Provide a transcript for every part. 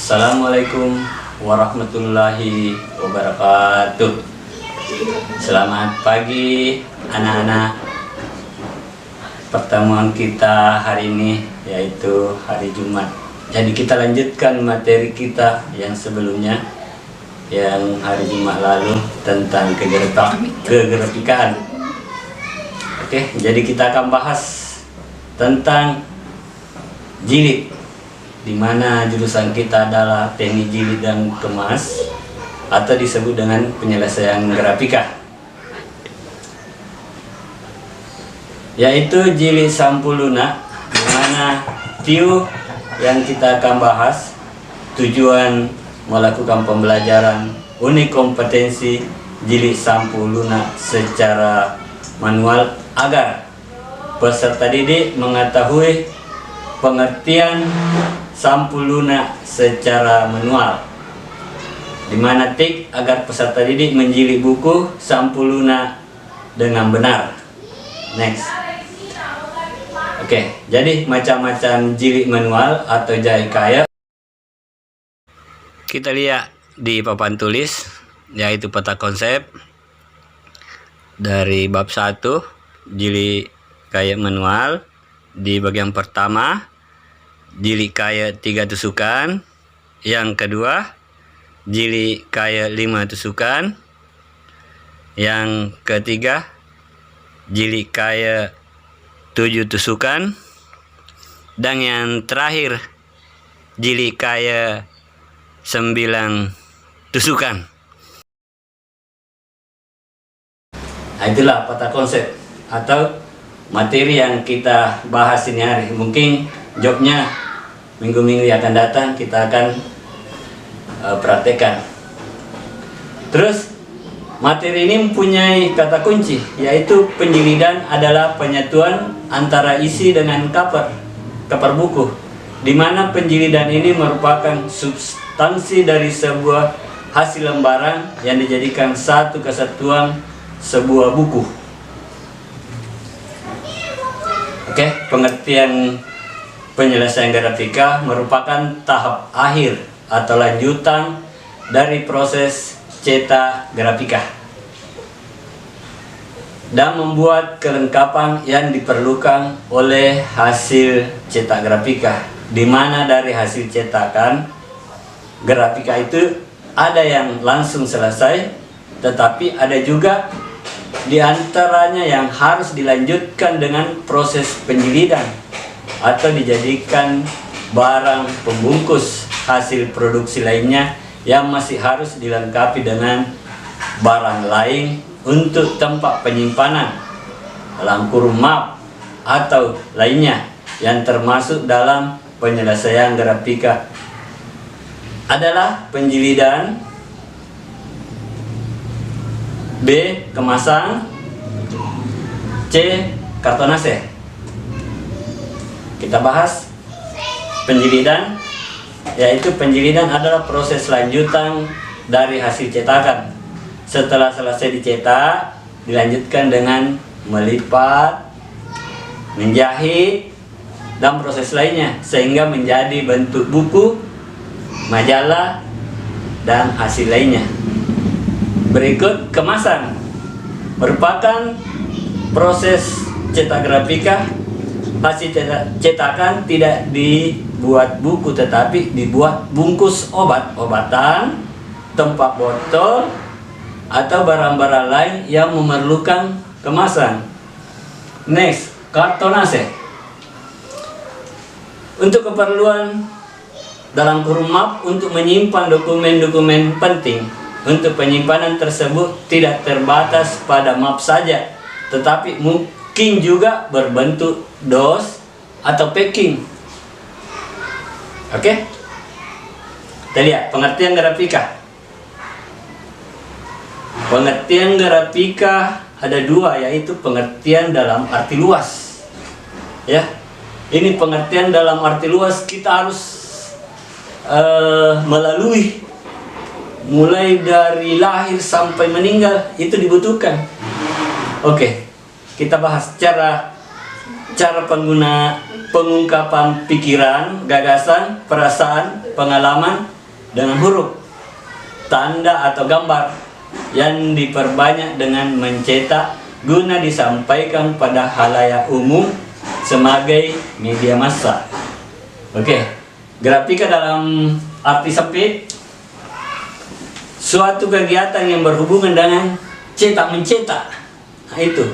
Assalamualaikum warahmatullahi wabarakatuh. Selamat pagi anak-anak. Pertemuan kita hari ini yaitu hari Jumat. Jadi kita lanjutkan materi kita yang sebelumnya, yang hari Jumat lalu tentang kegrafikaan. Oke, jadi kita akan bahas tentang jilid, di mana jurusan kita adalah teknik jilid dan kemas atau disebut dengan penyelesaian grafika, yaitu jilid sampul-lunak, di mana TIU yang kita akan bahas tujuan melakukan pembelajaran unit kompetensi jilid sampul-lunak secara manual agar peserta didik mengetahui pengertian sampul-lunak secara manual, di mana tik agar peserta didik menjilid buku sampul-lunak dengan benar. Next. Oke, jadi macam-macam jilid manual atau jahit kaya kita lihat di papan tulis, yaitu peta konsep dari bab 1 jilid kaya manual. Di bagian pertama, jilid kaya 3 tusukan. Yang kedua, jilid kaya 5 tusukan. Yang ketiga, jilid kaya 7 tusukan. Dan yang terakhir, jilid kaya 9 tusukan. Nah, itulah peta konsep atau materi yang kita bahas ini hari. Mungkin jobnya minggu-minggu yang akan datang kita akan praktekkan. Terus materi ini mempunyai kata kunci, yaitu penjilidan adalah penyatuan antara isi dengan cover buku, di mana penjilidan ini merupakan substansi dari sebuah hasil lembaran yang dijadikan satu kesatuan sebuah buku. Oke, pengertian penyelesaian grafika merupakan tahap akhir atau lanjutan dari proses cetak grafika dan membuat kelengkapan yang diperlukan oleh hasil cetak grafika, di mana dari hasil cetakan grafika itu ada yang langsung selesai, tetapi ada juga di antaranya yang harus dilanjutkan dengan proses penjilidan atau dijadikan barang pembungkus hasil produksi lainnya yang masih harus dilengkapi dengan barang lain untuk tempat penyimpanan dalam kurung map atau lainnya yang termasuk dalam penyelesaian grafika adalah penjilidan, B. kemasan, C. kartonase. Kita bahas penjilidan, yaitu penjilidan adalah proses lanjutan dari hasil cetakan. Setelah selesai dicetak, dilanjutkan dengan melipat, menjahit, dan proses lainnya sehingga menjadi bentuk buku, majalah, dan hasil lainnya. Berikut kemasan, merupakan proses cetak grafika. Hasil cetakan tidak dibuat buku tetapi dibuat bungkus obat-obatan, tempat botol, atau barang-barang lain yang memerlukan kemasan. Next, kartonase. Untuk keperluan dalam kurung map untuk menyimpan dokumen-dokumen penting. Untuk penyimpanan tersebut tidak terbatas pada map saja, tetapi mungkin juga berbentuk DOS atau packing. Oke? Kita lihat pengertian grafika. Pengertian grafika ada dua, yaitu pengertian dalam arti luas. Ya, ini pengertian dalam arti luas kita harus melalui mulai dari lahir sampai meninggal, itu dibutuhkan. Oke, kita bahas cara pengungkapan pikiran, gagasan, perasaan, pengalaman, dengan huruf, tanda atau gambar yang diperbanyak dengan mencetak guna disampaikan pada halayak umum sebagai media massa. Oke, grafika dalam arti sempit suatu kegiatan yang berhubungan dengan cetak mencetak. Nah, itu.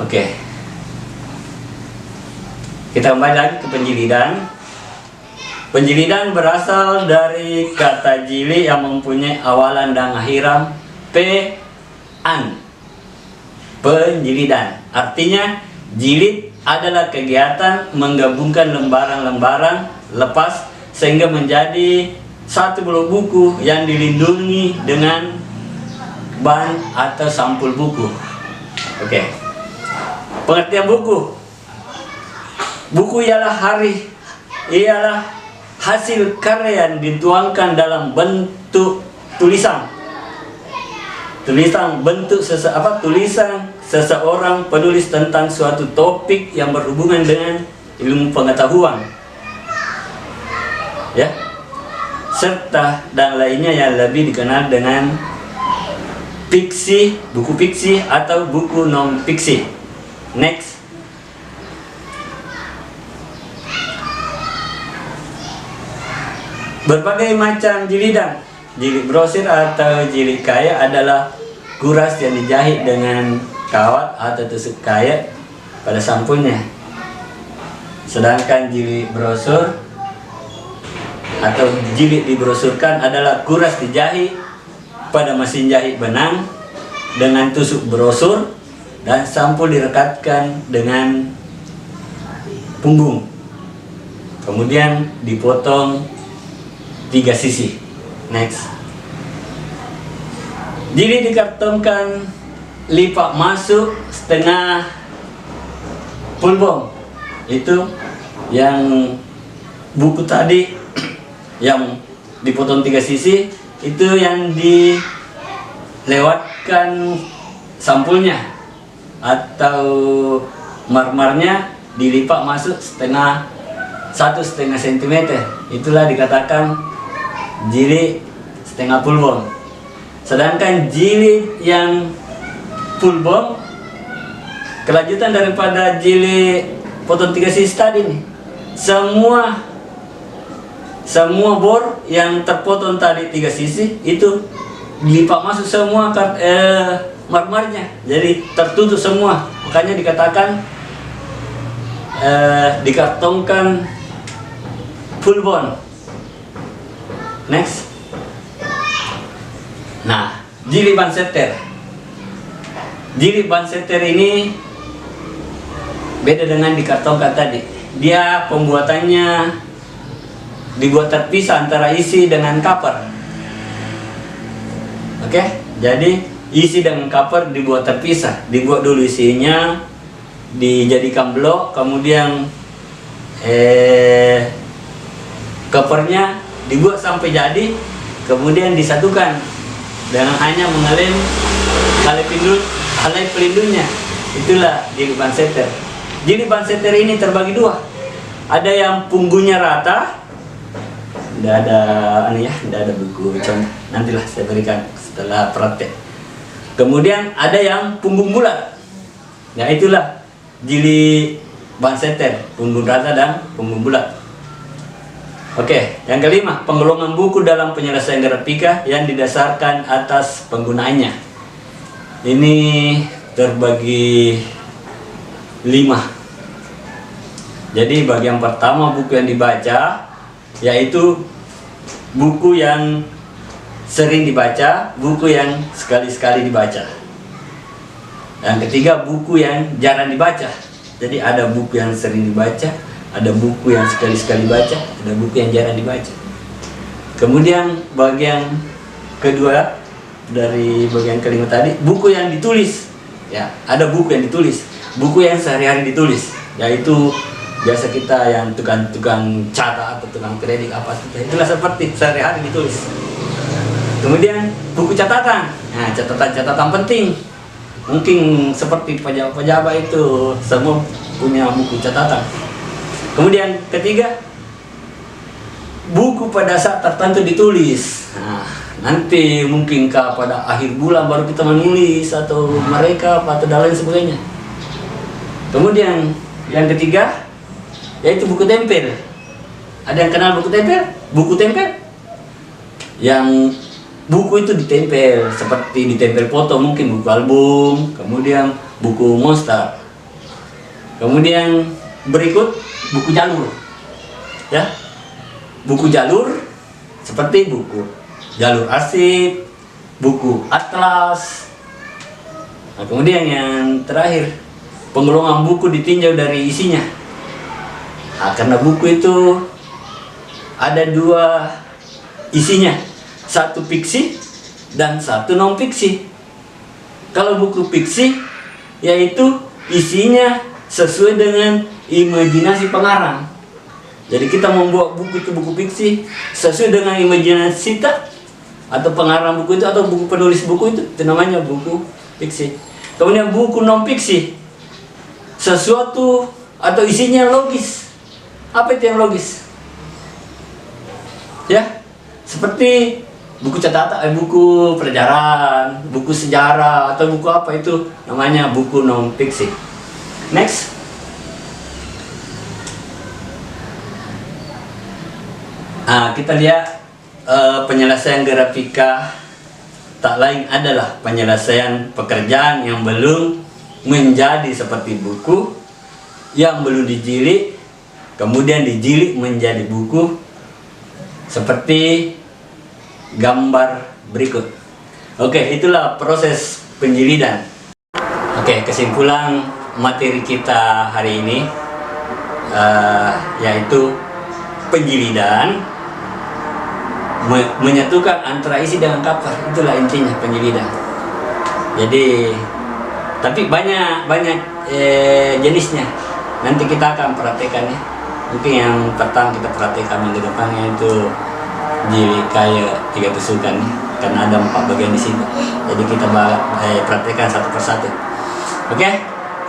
Oke. Kita kembali lagi ke penjilidan. Penjilidan berasal dari kata jili yang mempunyai awalan dan akhiran an. Penjilidan artinya jilid adalah kegiatan menggabungkan lembaran-lembaran lepas sehingga menjadi satu blok buku yang dilindungi dengan ban atau sampul buku. Oke. Pengertian buku. Buku ialah hasil karya yang dituangkan dalam bentuk tulisan. Tulisan seseorang penulis tentang suatu topik yang berhubungan dengan ilmu pengetahuan. Ya. Serta dan lainnya yang lebih dikenal dengan fiksi, buku fiksi atau buku non fiksi. Next. Berbagai macam jilidan, jilid brosir atau jilid kaya adalah kuras yang dijahit dengan kawat atau tusuk kaya pada sampulnya. Sedangkan jilid brosur atau jilid dibrosurkan adalah kuras dijahit pada mesin jahit benang dengan tusuk brosur dan sampul direkatkan dengan punggung. Kemudian dipotong 3 sisi. Next. Jilid dikartonkan lipat masuk setengah pulbom. Itu yang buku tadi yang dipotong 3 sisi, itu yang dilewatkan sampulnya atau marmarnya dilipat masuk 1,5 cm. Itulah dikatakan jilid setengah pulbom. Sedangkan jilid yang pulbom kelanjutan daripada jilid potong 3 sisi tadi nih. Semua bor yang terpotong tadi 3 sisi itu dilipat masuk semua marmarnya. Jadi tertutup semua. Makanya dikatakan dikartonkan full bond. Next. Nah, jilid ban seter. Jilid ban seter ini beda dengan dikartonkan tadi. Dia pembuatannya dibuat terpisah antara isi dengan cover. Oke, jadi isi dengan cover dibuat terpisah. Dibuat dulu isinya, dijadikan blok, kemudian covernya dibuat sampai jadi, kemudian disatukan dengan hanya mengelem tali pelindungnya. Itulah jilid ban seter. Jilid ban seter ini terbagi 2. Ada yang punggungnya rata. Tidak ada buku contoh. Nantilah saya berikan setelah praktek. Kemudian ada yang punggung bulat. Nah, itulah jilid ban seter, punggung rata dan punggung bulat. Oke, yang kelima, penggolongan buku dalam penyelesaian grafika yang didasarkan atas penggunaannya. Ini terbagi 5. Jadi bagian pertama buku yang dibaca, yaitu buku yang sering dibaca, buku yang sekali-sekali dibaca. Yang ketiga, buku yang jarang dibaca. Jadi ada buku yang sering dibaca, ada buku yang sekali-sekali baca, ada buku yang jarang dibaca. Kemudian bagian kedua dari bagian kelima tadi, buku yang ditulis. Ya, ada buku yang ditulis, buku yang sehari-hari ditulis, yaitu biasa kita yang tukang catat atau tukang kredit apa itulah seperti sehari-hari ditulis. Kemudian buku catatan, nah catatan penting, mungkin seperti pejabat-pejabat itu semua punya buku catatan. Kemudian ketiga, buku pada saat tertentu ditulis. Nah, nanti mungkinkah pada akhir bulan baru kita menulis atau mereka atau dan lain sebagainya. Kemudian yang ketiga yaitu buku tempel. Ada yang kenal buku tempel? Buku tempel? Yang buku itu ditempel, seperti ditempel foto, mungkin buku album, kemudian buku monster. Kemudian berikut buku jalur. Ya. Buku jalur seperti buku jalur arsip, buku atlas. Nah, kemudian yang terakhir, penggolongan buku ditinjau dari isinya. Nah, karena buku itu ada dua isinya, satu fiksi dan satu non fiksi. Kalau buku fiksi yaitu isinya sesuai dengan imajinasi pengarang. Jadi kita membuat buku itu buku fiksi sesuai dengan imajinasi kita atau pengarang buku itu atau buku penulis buku itu namanya buku fiksi. Kemudian buku non fiksi, sesuatu atau isinya logis. Apa itu yang logis? Ya, seperti buku catatan, buku pelajaran, buku sejarah atau buku apa itu namanya buku non fiksi. Next. Nah, kita lihat penyelesaian grafika tak lain adalah penyelesaian pekerjaan yang belum menjadi seperti buku, yang belum dijilid, kemudian dijilid menjadi buku seperti gambar berikut. Oke, itulah proses penjilidan. Oke, kesimpulan materi kita hari ini yaitu penjilidan, menyatukan antara isi dengan cover, itulah intinya penjilidan. Jadi, tapi banyak jenisnya. Nanti kita akan praktekkan ya. Mungkin yang pertama kita praktekkan minggu depannya itu jilid kayak 3 tusukan ya. Karena ada 4 bagian di sini. Jadi kita praktekkan satu persatu. Oke,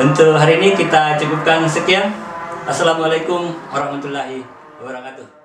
untuk hari ini kita cukupkan sekian. Assalamualaikum warahmatullahi wabarakatuh.